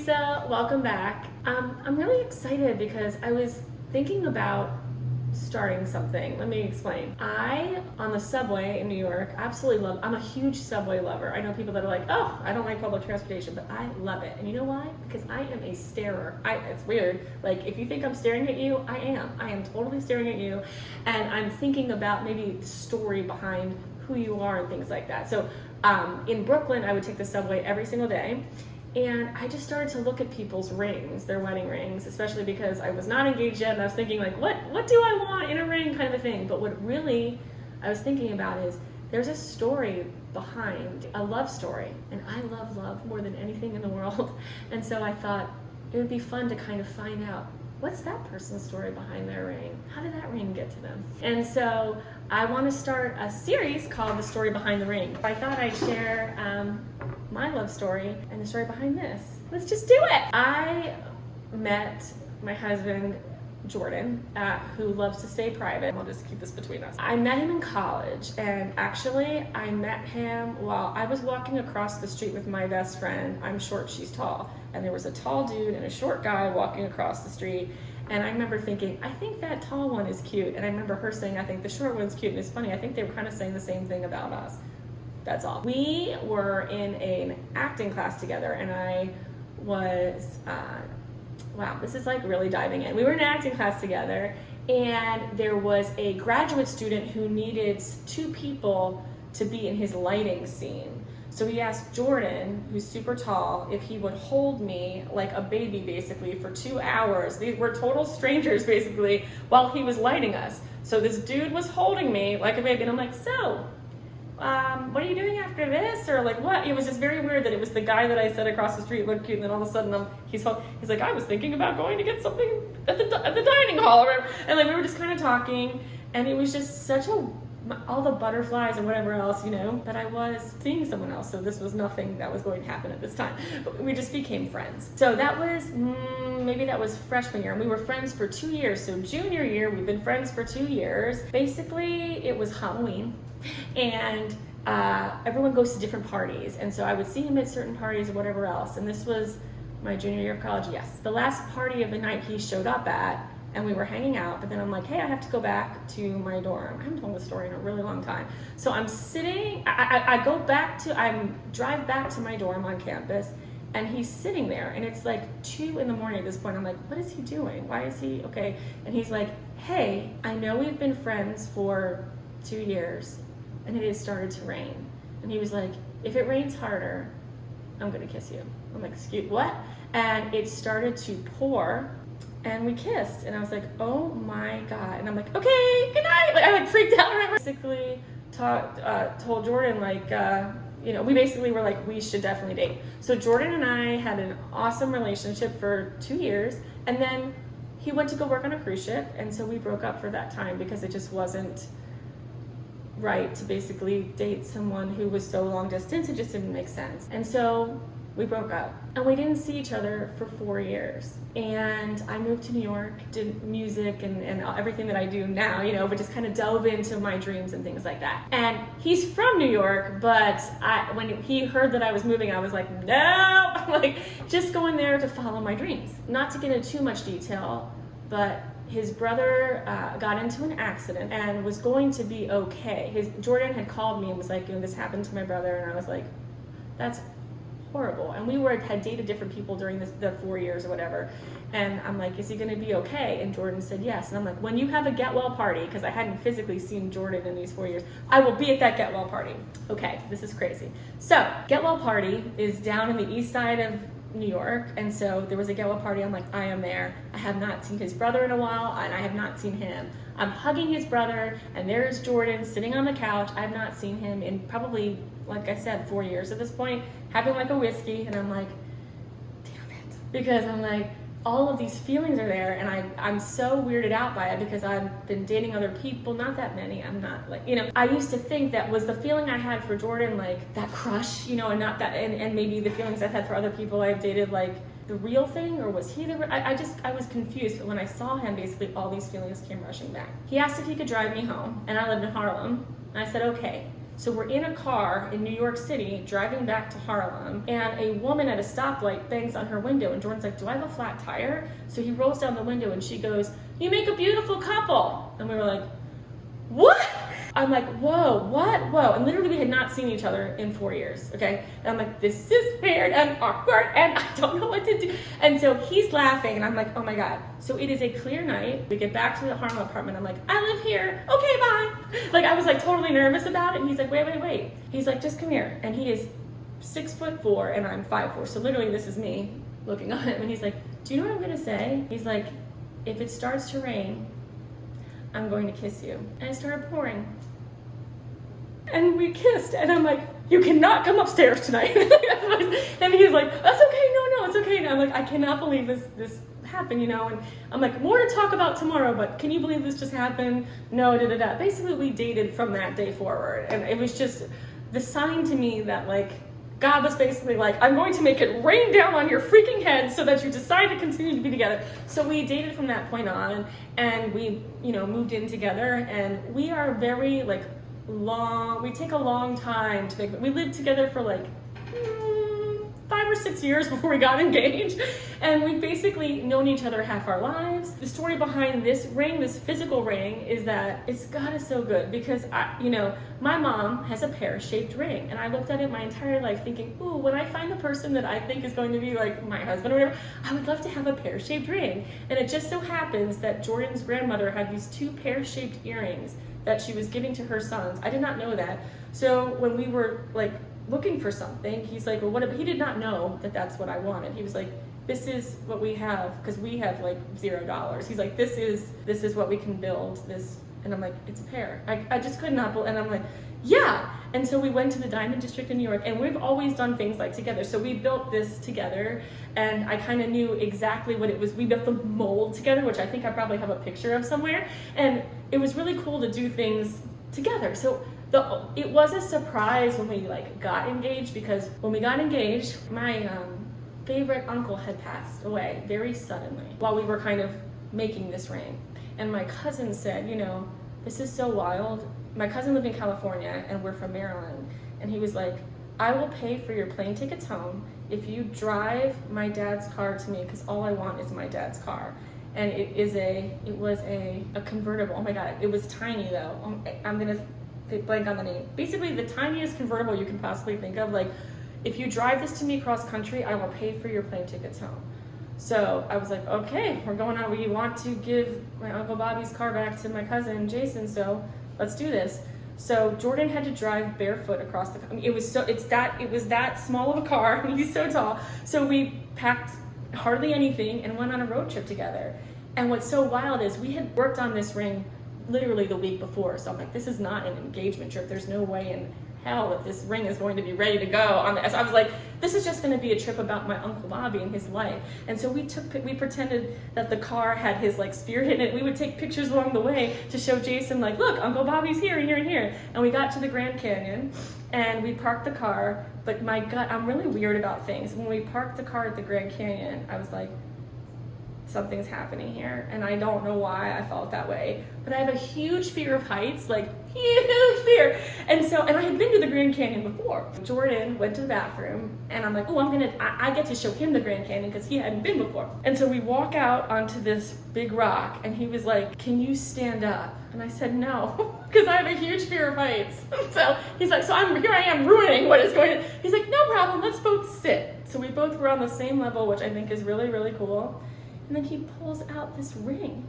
Risa, welcome back. I'm really excited because I was thinking about starting something. Let me explain. On the subway in New York, absolutely love, I'm a huge subway lover. I know people that are like, oh, I don't like public transportation, but I love it. And you know why? Because I am a starer. It's weird. Like, if you think I'm staring at you, I am. I am totally staring at you. And I'm thinking about maybe the story behind who you are and things like that. So in Brooklyn, I would take the subway every single day. And I just started to look at people's rings, their wedding rings, especially because I was not engaged yet, and I was thinking like, what do I want in a ring kind of a thing. But what really I was thinking about is there's a story behind, a love story. And I love love more than anything in the world. And so I thought it would be fun to kind of find out, what's that person's story behind their ring? How did that ring get to them? And so I want to start a series called The Story Behind the Ring. I thought I'd share my love story and the story behind this. Let's just do it. I met my husband, Jordan, who loves to stay private. I'll just keep this between us. I met him in college, and actually I met him while I was walking across the street with my best friend. I'm short, she's tall. And there was a tall dude and a short guy walking across the street. And I remember thinking, I think that tall one is cute. And I remember her saying, I think the short one's cute. And it's funny, I think they were kind of saying the same thing about us. That's all. We were in an acting class together, and I was, wow, this is like really diving in. We were in an acting class together, and there was a graduate student who needed two people to be in his lighting scene. So he asked Jordan, who's super tall, if he would hold me like a baby basically for 2 hours. These were total strangers basically while he was lighting us. So this dude was holding me like a baby, and I'm like, so, what are you doing after this? Or like, what? It was just very weird that it was the guy that I said across the street looked cute, and then all of a sudden he's like, I was thinking about going to get something at the dining hall or whatever. And like we were just kind of talking, and it was just such all the butterflies and whatever else, but I was seeing someone else, so this was nothing that was going to happen at this time. But we just became friends. So that was, maybe that was freshman year, and we were friends for 2 years. So junior year, we've been friends for 2 years. Basically, it was Halloween, and everyone goes to different parties, and so I would see him at certain parties or whatever else, and this was my junior year of college, yes. The last party of the night he showed up at, and we were hanging out, but then I'm like, hey, I have to go back to my dorm. I haven't told this story in a really long time. So I'm sitting, I drive back to my dorm on campus, and he's sitting there, and it's like 2 in the morning at this point. I'm like, what is he doing? Why is he, okay? And he's like, hey, I know we've been friends for 2 years, and it has started to rain. And he was like, if it rains harder, I'm gonna kiss you. I'm like, excuse, what? And it started to pour, and we kissed, and I was like, oh my God. And I'm like, okay, good night. Like, I like freaked out. I basically told Jordan, like, we basically were like, we should definitely date. So Jordan and I had an awesome relationship for 2 years, and then he went to go work on a cruise ship, and so we broke up for that time because it just wasn't right to basically date someone who was so long distance. It just didn't make sense. And so we broke up, and we didn't see each other for 4 years. And I moved to New York, did music and everything that I do now, but just kind of dove into my dreams and things like that. And he's from New York, but when he heard that I was moving, I was like, no, like just going there to follow my dreams. Not to get into too much detail, but his brother got into an accident and was going to be okay. Jordan had called me and was like, this happened to my brother, and I was like, that's horrible. And we had dated different people during the 4 years or whatever, and I'm like, is he going to be okay? And Jordan said yes. And I'm like, when you have a get well party, because I hadn't physically seen Jordan in these 4 years, I will be at that get well party. Okay, this is crazy. So get well party is down in the east side of New York, and so there was a get well party. I'm like, I am there. I have not seen his brother in a while, and I have not seen him. I'm hugging his brother, and there's Jordan sitting on the couch. I've not seen him in probably, like I said, 4 years at this point, having like a whiskey, and I'm like, damn it. Because I'm like, all of these feelings are there, and I'm so weirded out by it because I've been dating other people, not that many. I'm not like, I used to think that was the feeling I had for Jordan, like that crush, and not that, and maybe the feelings I've had for other people I've dated, like the real thing, or was he I was confused. But when I saw him, basically all these feelings came rushing back. He asked if he could drive me home, and I lived in Harlem, and I said, okay. So we're in a car in New York City driving back to Harlem, and a woman at a stoplight bangs on her window, and Jordan's like, do I have a flat tire? So he rolls down the window and she goes, you make a beautiful couple. And we were like, what? I'm like, whoa, what? Whoa. And literally we had not seen each other in 4 years, okay? And I'm like, this is weird and awkward and I don't know what to do. And so he's laughing and I'm like, oh my God. So it is a clear night. We get back to the Harlem apartment. I'm like, I live here. Okay, bye. Like I was like totally nervous about it. And he's like, wait. He's like, just come here. And he is 6'4" and I'm 5'4". So literally this is me looking on him. And he's like, do you know what I'm gonna say? He's like, if it starts to rain, I'm going to kiss you. And it started pouring. And we kissed, and I'm like, you cannot come upstairs tonight. And he's like, that's okay, no, it's okay. And I'm like, I cannot believe this happened, you know? And I'm like, more to talk about tomorrow, but can you believe this just happened? No, da-da-da. Basically, we dated from that day forward. And it was just the sign to me that, like, God was basically like, I'm going to make it rain down on your freaking head so that you decide to continue to be together. So we dated from that point on, and we, you know, moved in together, and we are very, like, we take a long time to make, we lived together for like 5 or 6 years before we got engaged, and we've basically known each other half our lives. The story behind this ring, this physical ring, is that it's God is so good because my mom has a pear-shaped ring, and I looked at it my entire life thinking, ooh, when I find the person that I think is going to be like my husband or whatever, I would love to have a pear-shaped ring. And it just so happens that Jordan's grandmother had these 2 pear-shaped earrings that she was giving to her sons. I did not know that. So when we were like looking for something, he's like, well, what? He did not know that that's what I wanted. He was like, this is what we have, because we have like $0. He's like, this is what we can build this. And I'm like, it's a pear. I just could not believe, and I'm like, yeah. And so we went to the Diamond District in New York, and we've always done things like together. So we built this together, and I kind of knew exactly what it was. We built the mold together, which I think I probably have a picture of somewhere. And it was really cool to do things together. So it was a surprise when we like got engaged, because when we got engaged, my favorite uncle had passed away very suddenly while we were kind of making this ring. And my cousin said, you know, this is so wild. My cousin lived in California and we're from Maryland. And he was like, I will pay for your plane tickets home if you drive my dad's car to me, because all I want is my dad's car. And it was a convertible. Oh my God, it was tiny though. I'm gonna blank on the name. Basically the tiniest convertible you can possibly think of. Like, if you drive this to me cross country, I will pay for your plane tickets home. So I was like, okay, we're going out. We want to give my Uncle Bobby's car back to my cousin Jason, so let's do this. So Jordan had to drive barefoot across the. I mean, it was that small of a car. I mean, he's so tall. So we packed hardly anything and went on a road trip together. And what's so wild is we had worked on this ring literally the week before. So I'm like, this is not an engagement trip. There's no way in hell that this ring is going to be ready to go on this. I was like, this is just going to be a trip about my Uncle Bobby and his life. And so we pretended that the car had his like spirit in it. We would take pictures along the way to show Jason, like, look, Uncle Bobby's here and here and here. And we got to the Grand Canyon and we parked the car. But my gut, I'm really weird about things. When we parked the car at the Grand Canyon, I was like, something's happening here, and I don't know why I felt that way, but I have a huge fear of heights, like huge fear. And I had been to the Grand Canyon before. Jordan went to the bathroom, and I'm like, oh, I get to show him the Grand Canyon because he hadn't been before. And so we walk out onto this big rock, and he was like, can you stand up? And I said, no, because I have a huge fear of heights. So he's like, here I am ruining what is going on. He's like, no problem, let's both sit. So we both were on the same level, which I think is really, really cool. And then he pulls out this ring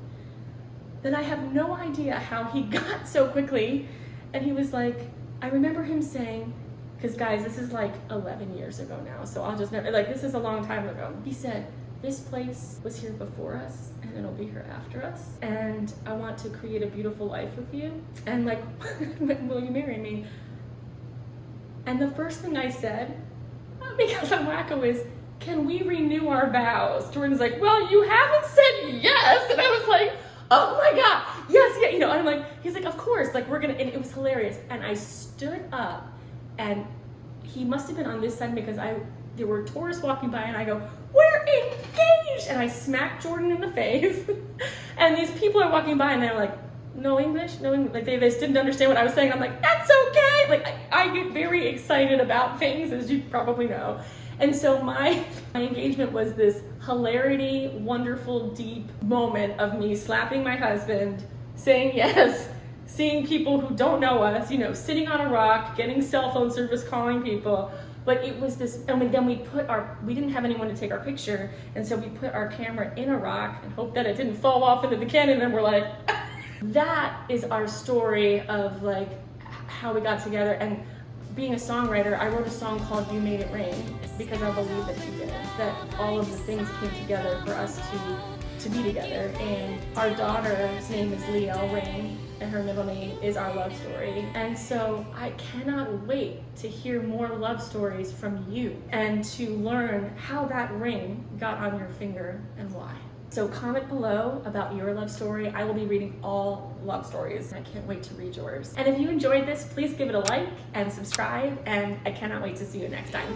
that I have no idea how he got so quickly. And he was like, I remember him saying, because guys, this is like 11 years ago now, so I'll just never, like, this is a long time ago. He said, this place was here before us and it'll be here after us. And I want to create a beautiful life with you. And like, will you marry me? And the first thing I said, because I'm wacko, is, can we renew our vows? Jordan's like, well, you haven't said yes. And I was like, oh my God, yes, yeah, you know, and I'm like, he's like, of course, like we're gonna, and it was hilarious. And I stood up, and he must have been on this side because there were tourists walking by, and I go, we're engaged. And I smacked Jordan in the face. And these people are walking by, and they're like, no English, like they just didn't understand what I was saying. I'm like, that's okay. Like I get very excited about things, as you probably know. And so my engagement was this hilarity, wonderful, deep moment of me slapping my husband, saying yes, seeing people who don't know us, you know, sitting on a rock, getting cell phone service, calling people. But it was this, and then we didn't have anyone to take our picture, and so we put our camera in a rock and hoped that it didn't fall off into the canyon, and we're like, that is our story of like how we got together. And being a songwriter, I wrote a song called You Made It Rain because I believe that he did, that all of the things came together for us to be together. And our daughter's name is Leo Rain, and her middle name is our love story. And so I cannot wait to hear more love stories from you and to learn how that ring got on your finger and why. So comment below about your love story. I will be reading all love stories. I can't wait to read yours. And if you enjoyed this, please give it a like and subscribe, and I cannot wait to see you next time.